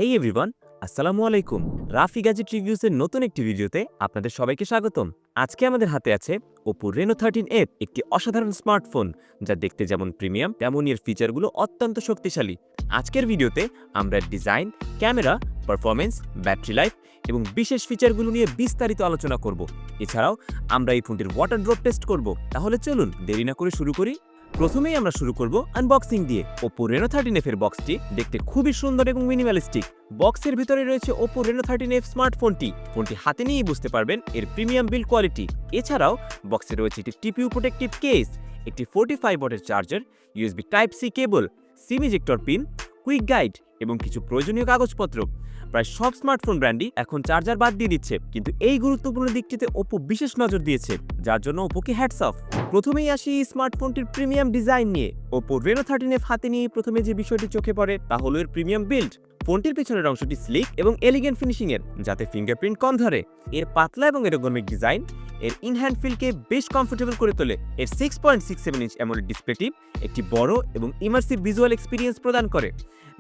হেই everyone, আসসালামু আলাইকুম। Rafi gadget reviews এর নতুন একটি ভিডিওতে আপনাদের সবাইকে স্বাগতম। আজকে আমাদের হাতে আছে OPPO Reno 13F, একটি অসাধারণ স্মার্টফোন যা দেখতে যেমন প্রিমিয়াম তেমনই এর ফিচারগুলো অত্যন্ত শক্তিশালী। আজকের ভিডিওতে আমরা design, camera, performance, battery life এবং বিশেষ ফিচারগুলো নিয়ে বিস্তারিত আলোচনা করব। এছাড়াও আমরা এই ফোনটির ওয়াটার ড্রপ টেস্ট করব। তাহলে চলুন দেরি না করে শুরু করি। প্রথমেই আমরা শুরু করব আনবক্সিং দিয়ে। OPPO Reno 13F এর বক্সটি দেখতে খুবই সুন্দর এবং মিনিমালিস্টিক। বক্সের ভিতরে রয়েছে OPPO Reno 13F স্মার্টফোনটি। ফোনটি হাতে নিয়েই বুঝতে পারবেন এর প্রিমিয়াম বিল্ড কোয়ালিটি। এছাড়াও বক্সে রয়েছে একটি টিপিইউ প্রোটেক্টিভ কেস, একটি 45 ওয়াটের charger, USB type C cable, sim ejector pin, quick guide এবং কিছু প্রয়োজনীয় কাগজপত্র। প্রায় সব স্মার্টফোন ব্র্যান্ডই এখন চার্জার বাদ দিয়ে দিচ্ছে, কিন্তু এই গুরুত্বপূর্ণ দিকটিতে OPPO বিশেষ নজর দিয়েছে, যার জন্য OPPOকে হ্যাটস অফ। প্রথমেই আসি স্মার্টফোনটির প্রিমিয়াম ডিজাইন নিয়ে। OPPO Reno 13F হাতে নিয়ে প্রথমে যে বিষয়টি চোখে পড়ে তা হলো এর প্রিমিয়াম বিল্ড। ফোনটির পিছনের অংশটি স্লিক এবং এলিগেন্ট ফিনিশিং এর, যাতে ফিঙ্গারপ্রিন্ট কম ধরে। এর পাতলা এবং এরোগনমিক ডিজাইন এর ইনহ্যান্ড ফিলকে বেশ কমফোর্টেবল করে তোলে। এর 6.67 ইঞ্চ অ্যামোলেড ডিসপ্লেটি একটি বড় এবং ইমার্সিভ ভিজুয়াল এক্সপিরিয়েন্স প্রদান করে।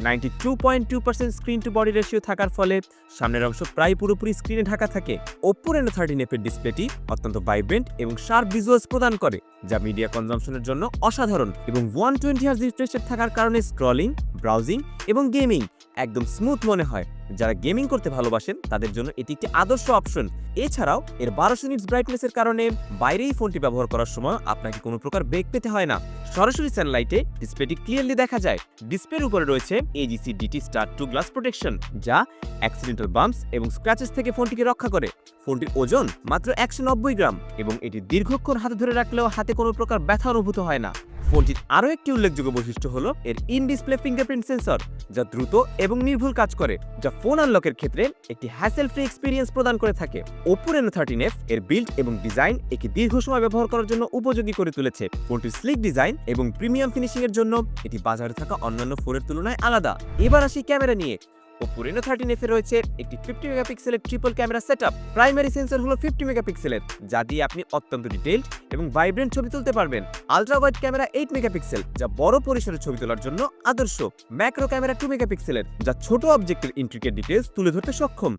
92.2% স্ক্রিন টু বডি রেশিও থাকার ফলে সামনের অংশ প্রায় পুরোপুরি স্ক্রিনে ঢাকা থাকে। OPPO Reno 13F এর ডিসপ্লেটি অত্যন্ত ভাইব্রেন্ট এবং শার্প ভিজুয়ালস প্রদান করে, যা মিডিয়া কনজাম্পশনের জন্য অসাধারণ। এবং 120 Hz রিফ্রেশ রেট থাকার কারণে স্ক্রলিং, ব্রাউজিং এবং গেমিং একদম স্মুথ মনে হয়। যারা গেমিং করতে ভালোবাসেন তাদের জন্য এটি একটি আদর্শ অপশন। এছাড়াও এর 1200 নিটস ব্রাইটনেসের কারণে বাইরেই ফোনটি ব্যবহার করার সময় আপনাকে কোনো প্রকার বেগ পেতে হয় না। সরাসরি সানলাইটে ডিসপ্লেটি ক্লিয়ারলি দেখা যায়। ডিসপ্লের উপরে রয়েছে AGC DT Star 2 glass protection, যা অ্যাক্সিডেন্টাল বাম্পস এবং স্ক্র্যাচেস থেকে ফোনটিকে রক্ষা করে। ফোনটির ওজন মাত্র 190 গ্রাম এবং এটি দীর্ঘক্ষণ হাতে ধরে রাখলেও হাতে কোনো প্রকার ব্যথা অনুভূত হয় না। ফোনটির আরও একটি উল্লেখযোগ্য বৈশিষ্ট্য হলো এর ইন ডিসপ্লে ফিঙ্গারপ্রিন্ট সেন্সর, যা দ্রুত এবং নির্ভুল কাজ করে, যা ফোন আনলকের ক্ষেত্রে একটি হ্যাসেল ফ্রি এক্সপিরিয়েন্স প্রদান করে থাকে। OPPO Reno 13F এর বিল্ড এবং ডিজাইন একে দীর্ঘ সময় ব্যবহার করার জন্য উপযোগী করে তুলেছে। ফোনটির স্লিক ডিজাইন এবং প্রিমিয়াম ফিনিশিং এর জন্য এটি বাজারে থাকা অন্যান্য ফোনের তুলনায় আলাদা। এবার আসি ক্যামেরা নিয়ে। OPPO Reno 13F এ রয়েছে একটি 50 মেগাপিক্সেলের triple camera setup. Primary sensor হলো 50 মেগাপিক্সেলের, যা দিয়ে আপনি অত্যন্ত ডিটেইলড এবং ভাইব্রেন্ট ছবি তুলতে পারবেন। আলট্রা ওয়াইড ক্যামেরা 8 মেগাপিক্সেল, যা বড় পরিসরে ছবি তোলার জন্য আদর্শ। ম্যাক্রো ক্যামেরা 2 মেগাপিক্সেলের, যা ছোট অবজেক্টের ইন্ট্রিকেট ডিটেইলস তুলে ধরতে সক্ষম।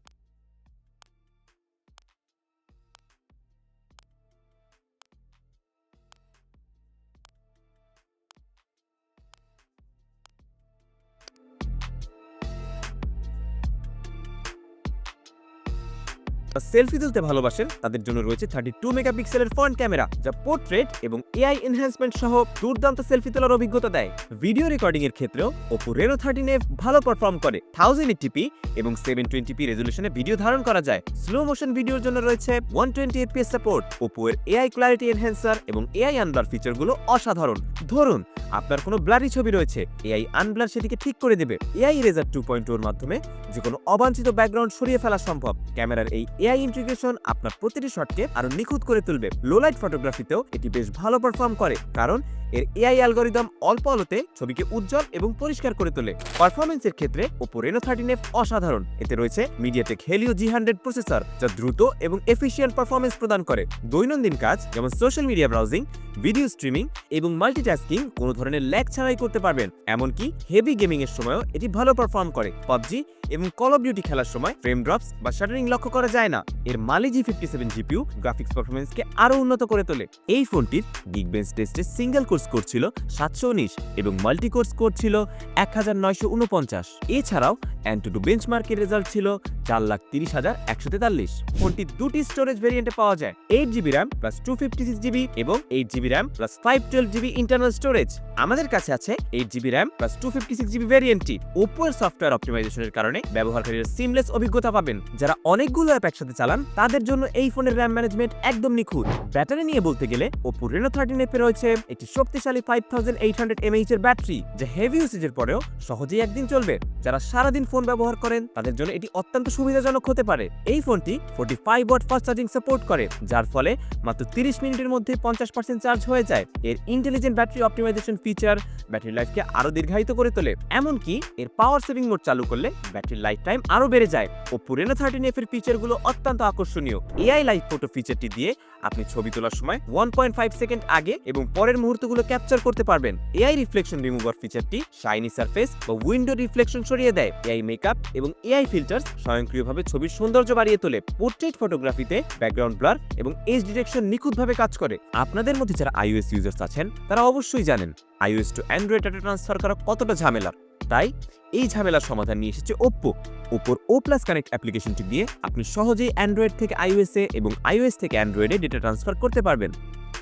সেলফি তুলতে ভালোবাসেন তাদের জন্য রয়েছে 32 মেগাপিক্সেলের ফ্রন্ট ক্যামেরা, যা পোর্ট্রেট এবং AI এনহ্যান্সমেন্ট সহ দুর্দান্ত সেলফি তোলার অভিজ্ঞতা দেয়। ভিডিও রেকর্ডিং এর ক্ষেত্রেও OPPO Reno 13F ভালো পারফর্ম করে। 1080p এবং 720p রেজোলিউশনে ভিডিও ধারণ করা যায়। স্লো মোশন ভিডিওর জন্য রয়েছে 120 fps সাপোর্ট। OPPO এর AI ক্ল্যারিটি এনহ্যান্সার এবং AI আনব্লার ফিচারগুলো অসাধারণ। ধরুন আপনার কোনো ব্লারি ছবি রয়েছে, AI আনব্লার সেটিকে ঠিক করে দেবে। AI ইরেজার 2.0 এর মাধ্যমে যে কোনো অবাঞ্ছিত ব্যাকগ্রাউন্ড সরিয়ে ফেলা সম্ভব। ক্যামেরার এই AI ইন্টিগ্রেশন আপনার প্রতিটি শটকে আরো নিখুঁত করে তুলবে। লো লাইট ফটোগ্রাফিতেও এটি বেশ ভালো পারফর্ম করে, কারণ এর AI অ্যালগরিদম অল্প আলোতে ছবিকে উজ্জ্বল এবং পরিষ্কার করে তোলে। পারফরম্যান্সের ক্ষেত্রে OPPO Reno 13F অসাধারণ। এতে রয়েছে MediaTek Helio G100 প্রসেসর, যা দ্রুত এবং এফিশিয়েন্ট পারফরম্যান্স প্রদান করে। দৈনন্দিন কাজ যেমন social media browsing, video streaming এবং মাল্টিটাস্কিং কোনো ধরনের ল্যাগ ছাড়াই করতে পারবেন। এমনকি হেভি গেমিং এর সময়ও এটি ভালো পারফর্ম করে। PUBG এবং কল অফ ডিউটি খেলার সময় ফ্রেম ড্রপস বা শাটারিং লক্ষ্য করা যায় না। এর Mali G57 GPU গ্রাফিক্স পারফরম্যান্সকে আরো উন্নত করে তোলে। এই ফোনটির গিগবেঞ্চ টেস্টে সিঙ্গেল কোর স্কোর ছিল 719 এবং মাল্টি কোর স্কোর ছিল 1949। এছাড়াও অ্যান্টুডু বেঞ্চমার্কের রেজাল্ট ছিল 4,30,143। ফোনটি দুটি স্টোরেজ ভেরিয়েন্টে পাওয়া যায়, 8GB RAM প্লাস 256GB এবং 8GB RAM plus 512GB internal storage. আমাদের কাছে আছে 8GB RAM plus 256GB ভেরিয়েন্টটি। OPPO এর সফটওয়্যার অপটিমাইজেশনের কারণে ব্যবহারকারীরা সিমলেস অভিজ্ঞতা পাবেন। যারা অনেকগুলো অ্যাপ একসাথে চালান তাদের জন্য এই ফোনের RAM ম্যানেজমেন্ট একদম নিখুঁত। ব্যাটারি নিয়ে বলতে গেলে OPPO Reno 13F এ রয়েছে একটি শক্তিশালী 5800 mAh এর ব্যাটারি, যা হেভি ইউসেজের পরেও সহজেই একদিন চলবে। যারা সারাদিন ফোন ব্যবহার করেন তাদের জন্য এটি অত্যন্ত সুবিধাজনক হতে পারে। এই ফোনটি 45 ওয়াট ফাস্ট চার্জিং সাপোর্ট করে, যার ফলে মাত্র 30 মিনিটের মধ্যে 50% চার্জ হয়ে যায়। এর intelligent battery optimisation feature battery লাইফকে আরো দীর্ঘায়িত করে তোলে। এমনকি এর পাওয়ার সেভিং মোড চালু করলে ব্যাটারি লাইফ টাইম আরো বেড়ে যায়। OPPO Reno 13F এর ফিচারগুলো অত্যন্ত আকর্ষণীয়। AI লাইভফোটো ফিচারটি দিয়ে আপনি ছবি তোলার সময় 1.5 সেকেন্ড আগে এবং পরের মুহূর্তগুলো ক্যাপচার করতে পারবেন। এআই রিফ্লেকশন রিমুভার ফিচারটি শাইনি সারফেস বা উইন্ডো রিফ্লেকশন সরিয়ে দেয়। এআই মেকআপ এবং এআই ফিল্টার্স স্বয়ংক্রিয়ভাবে ছবির সৌন্দর্য বাড়িয়ে তোলে। পোর্ট্রেট ফটোগ্রাফিতে ব্যাকগ্রাউন্ড ব্লার এবং এজ ডিটেকশন নিখুঁতভাবে কাজ করে। আপনাদের মধ্যে যারা iOS ইউজার্স আছেন তারা অবশ্যই জানেন iOS to Android data transfer করা কতটা ঝামেলার। তাই এই ঝামেলার সমাধান নিয়ে এসেছে ওপ্পোর O+ কানেক্ট অ্যাপ্লিকেশনটি দিয়ে আপনি সহজেই অ্যান্ড্রয়েড থেকে iOS এ এবং iOS থেকে অ্যান্ড্রয়েডে ডেটা ট্রান্সফার করতে পারবেন।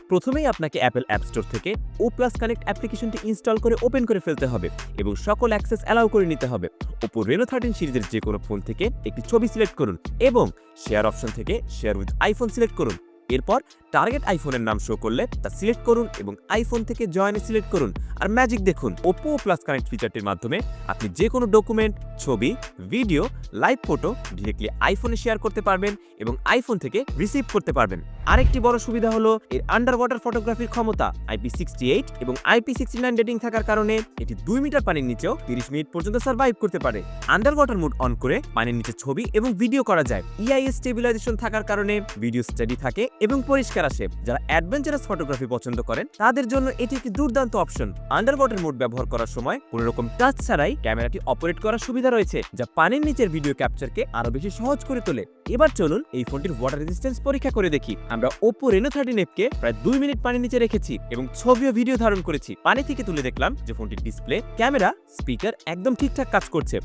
প্রথমেই আপনাকে অ্যাপল অ্যাপ স্টোর থেকে O+ কানেক্ট অ্যাপ্লিকেশনটি ইনস্টল করে ওপেন করে ফেলতে হবে এবং সকল অ্যাক্সেস অ্যালাউ করে নিতে হবে। OPPO Reno 13 সিরিজের যে কোনো ফোন থেকে একটি ছবি সিলেক্ট করুন এবং শেয়ার অপশন থেকে শেয়ার উইথ আইফোন সিলেক্ট করুন। এরপর টার্গেট আইফোনের নাম শো করলে তা সিলেক্ট করুন এবং আইফোন থেকে জয়েনে সিলেক্ট করুন। আর ম্যাজিক দেখুন, OPPO O+ কানেক্ট ফিচারটির মাধ্যমে আপনি যে কোনো ডকুমেন্ট, ছবি, ভিডিও, লাইভ ফটো ডিরেক্টলি আইফোনে শেয়ার করতে পারবেন এবং আইফোন থেকে রিসিভ করতে পারবেন। আরেকটি বড় সুবিধা হলো এর আন্ডার ওয়াটার ফটোগ্রাফির ক্ষমতা। IP68 এবং IP69 রেটিং থাকার কারণে এটি 2 মিটার পানির নিচেও 30 মিনিট পর্যন্ত সার্ভাইভ করতে পারে। আন্ডার ওয়াটার মোড অন করে পানির নিচে ছবি এবং ভিডিও করা যায়। EIS স্টেবিলাইজেশন থাকার কারণে ভিডিও স্টেডি থাকে এবং পরিষ্কার আসে। যারা অ্যাডভেঞ্চারাস ফটোগ্রাফি পছন্দ করেন তাদের জন্য এটি একটি দুর্দান্ত অপশন। আন্ডার ওয়াটার মোড ব্যবহার করার সময় কোনো রকম টাচ ছাড়াই ক্যামেরাটি অপারেট করার সুবিধা রয়েছে, যা পানির নিচের ভিডিও ক্যাপচারকে আরো বেশি সহজ করে তোলে। এবার চলুন এই ফোনটির ওয়াটার রেজিস্ট্যান্স পরীক্ষা করে দেখি। আমরা OPPO Reno 13F কে প্রায় 2 মিনিট পানির নিচে রেখেছি এবং ছবি ও ভিডিও ধারণ করেছি। পানি থেকে তুলে দেখলাম যে ফোনটির ডিসপ্লে, ক্যামেরা, স্পিকার একদম ঠিকঠাক কাজ করছে।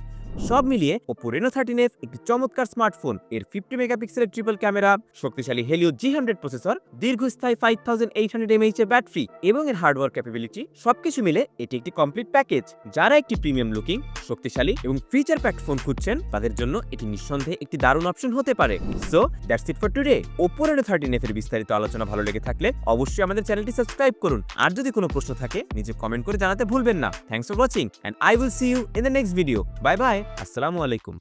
সব মিলিয়ে OPPO Reno 13F একটি চমৎকার স্মার্টফোন। এর 50 মেগাপিক্সেলের ট্রিপল ক্যামেরা, শক্তিশালী Helio G100 প্রসেসর, দীর্ঘস্থায়ী 5800 mAh এর ব্যাটারি এবং এর হার্ডওয়্যার ক্যাপাবিলিটি সবকিছু মিলে এটি একটি কমপ্লিট প্যাকেজ। যারা একটি প্রিমিয়াম লুকিং, শক্তিশালী এবং ফিচার প্যাকড ফোন খুঁজছেন তাদের জন্য এটি নিঃসন্দেহে একটি দারুণ অপশন হতে পারে। So that's it for today. OPPO Reno 13F এর বিস্তারিত আলোচনা ভালো লেগে থাকলে অবশ্যই আমাদের চ্যানেলটি সাবস্ক্রাইব করুন। আর যদি কোনো প্রশ্ন থাকে নিচে কমেন্ট করে জানাতে ভুলবেন না। Thanks for watching and I will see you in the next video. Bye bye. আসসালামু আলাইকুম।